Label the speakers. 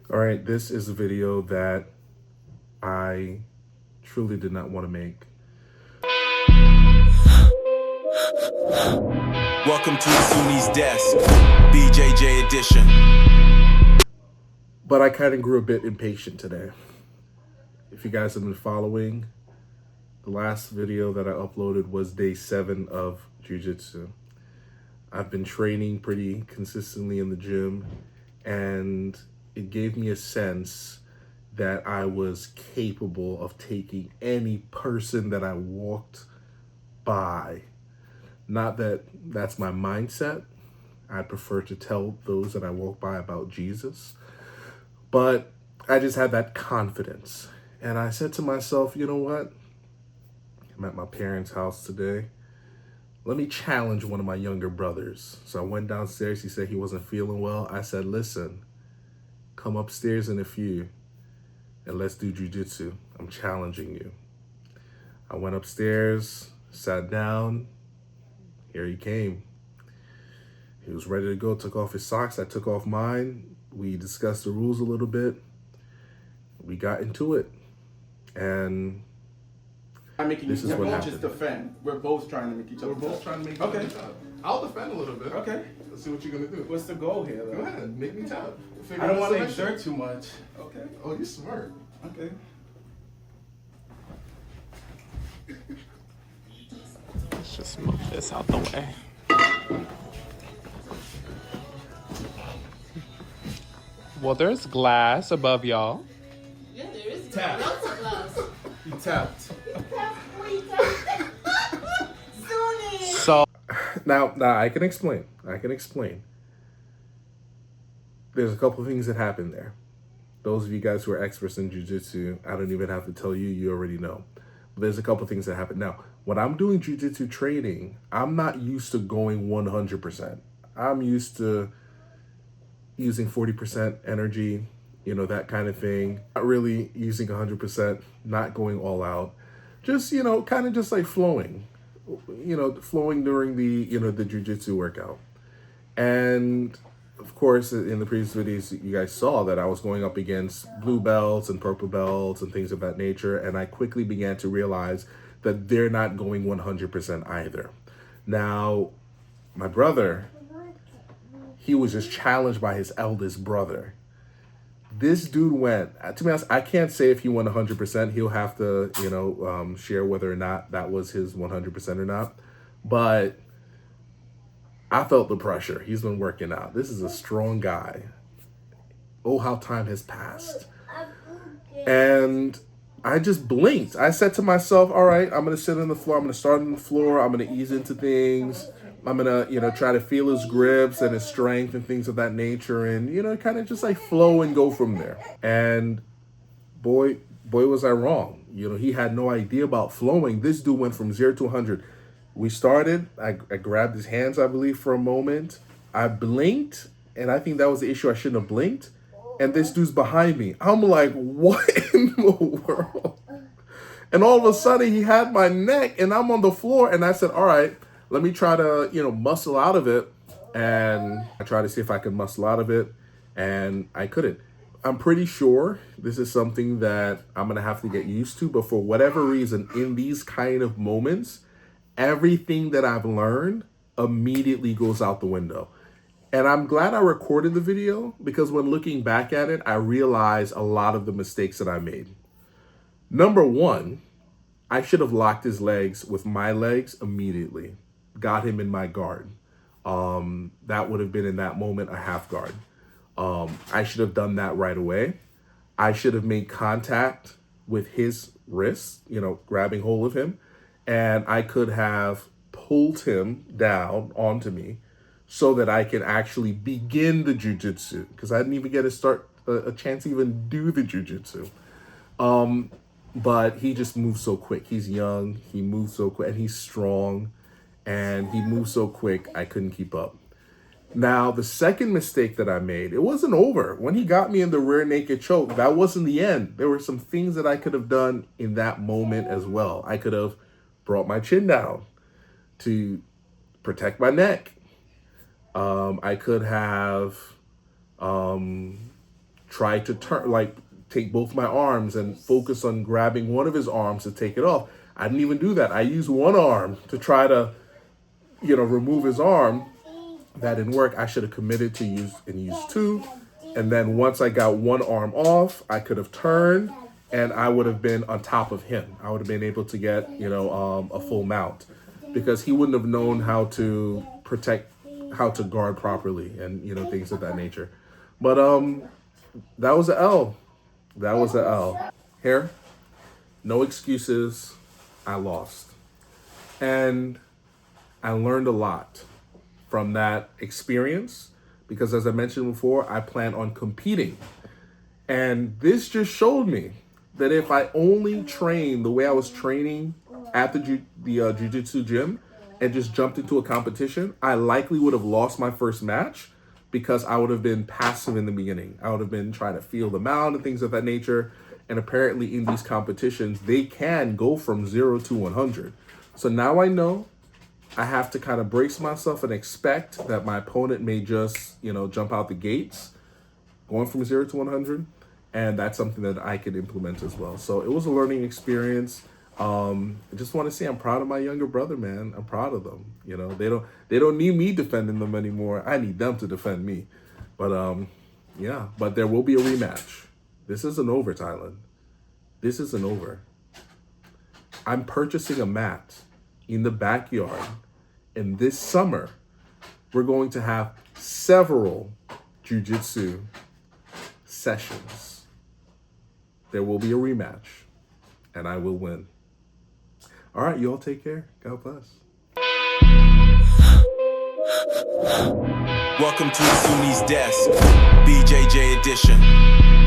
Speaker 1: All right, this is a video that I truly did not want to make.
Speaker 2: Welcome to Suni's desk, BJJ edition.
Speaker 1: But I kind of grew a bit impatient today. If you guys have been following, the last video that I uploaded was day 7 of Jiu-Jitsu. I've been training pretty consistently in the gym, and it gave me a sense that I was capable of taking any person that I walked by. Not that that's my mindset. I prefer to tell those that I walk by about Jesus. But I just had that confidence. And I said to myself, you know what? I'm at my parents' house today. Let me challenge one of my younger brothers. So I went downstairs. He said he wasn't feeling well. I said, listen, come upstairs in a few and let's do jiu-jitsu. I'm challenging you. I went upstairs, sat down. Here he came. He was ready to go, took off his socks. I took off mine. We discussed the rules a little bit. We got into it. And this is what happened.
Speaker 3: Just defend. We're both trying to make each other.
Speaker 4: We're both trying to make each other tough. I'll defend a little bit.
Speaker 3: Okay.
Speaker 4: Let's see what you're gonna do.
Speaker 3: What's the goal here, though?
Speaker 4: Go ahead, make me tough.
Speaker 3: I don't want to exert too much. Okay.
Speaker 4: Oh, you're smart.
Speaker 3: Okay.
Speaker 5: Let's just move this out the way. Well, there's glass above y'all.
Speaker 6: Yeah, there is
Speaker 3: Tap.
Speaker 6: lots of glass.
Speaker 3: You tapped.
Speaker 5: So
Speaker 1: Now I can explain. There's a couple of things that happened there. Those of you guys who are experts in jiu-jitsu, I don't even have to tell you, you already know. But there's a couple of things that happen. Now, when I'm doing jiu-jitsu training, I'm not used to going 100%. I'm used to using 40% energy, that kind of thing. Not really using 100%, not going all out. Just, kind of just like flowing. Flowing during the jiu-jitsu workout. And of course, in the previous videos, you guys saw that I was going up against blue belts and purple belts and things of that nature. And I quickly began to realize that they're not going 100% either. Now, my brother, he was just challenged by his eldest brother. This dude went, to be honest, I can't say if he went 100%. He'll have to, share whether or not that was his 100% or not. But I felt the pressure. He's been working out. This is a strong guy. Oh, how time has passed. And I just blinked. I said to myself, all right, I'm going to sit on the floor. I'm going to start on the floor. I'm going to ease into things. I'm going to, try to feel his grips and his strength and things of that nature and, kind of just like flow and go from there. And boy, was I wrong. He had no idea about flowing. This dude went from 0 to 100. We started, I grabbed his hands, I believe, for a moment. I blinked, and I think that was the issue. I shouldn't have blinked. And this dude's behind me. I'm like, what in the world? And all of a sudden, he had my neck, and I'm on the floor. And I said, all right, let me try to, muscle out of it. And I tried to see if I could muscle out of it, and I couldn't. I'm pretty sure this is something that I'm going to have to get used to. But for whatever reason, in these kind of moments, everything that I've learned immediately goes out the window. And I'm glad I recorded the video because when looking back at it, I realized a lot of the mistakes that I made. Number one, I should have locked his legs with my legs immediately. Got him in my guard. That would have been in that moment a half guard. I should have done that right away. I should have made contact with his wrists, grabbing hold of him. And I could have pulled him down onto me so that I can actually begin the jiu-jitsu because I didn't even get a chance to even do the jiu-jitsu. But he just moves so quick. He's young, he moves so quick, and he's strong, and he moves so quick, I couldn't keep up. Now, the second mistake that I made, it wasn't over. When he got me in the rear naked choke, that wasn't the end. There were some things that I could have done in that moment as well. I could have brought my chin down to protect my neck. I could have try to turn, like take both my arms and focus on grabbing one of his arms to take it off. I didn't even do that. I used one arm to try to, remove his arm. That didn't work. I should have committed to use two. And then once I got one arm off, I could have turned and I would have been on top of him. I would have been able to get, a full mount, because he wouldn't have known how to protect, how to guard properly and, things of that nature. But that was an L. That was an L. Here, no excuses. I lost. And I learned a lot from that experience, because as I mentioned before, I plan on competing. And this just showed me that if I only trained the way I was training at the jiu-jitsu gym and just jumped into a competition, I likely would have lost my first match, because I would have been passive in the beginning. I would have been trying to feel them out and things of that nature. And apparently in these competitions, they can go from 0 to 100. So now I know I have to kind of brace myself and expect that my opponent may just, jump out the gates, going from 0 to 100. And that's something that I could implement as well. So it was a learning experience. I just want to say I'm proud of my younger brother, man. I'm proud of them. They don't need me defending them anymore. I need them to defend me. But yeah, but there will be a rematch. This isn't over, Thailand. This isn't over. I'm purchasing a mat in the backyard. And this summer, we're going to have several jiu-jitsu sessions. There will be a rematch, and I will win. All right, you all take care. God bless.
Speaker 2: Welcome to Sunni's Desk, BJJ edition.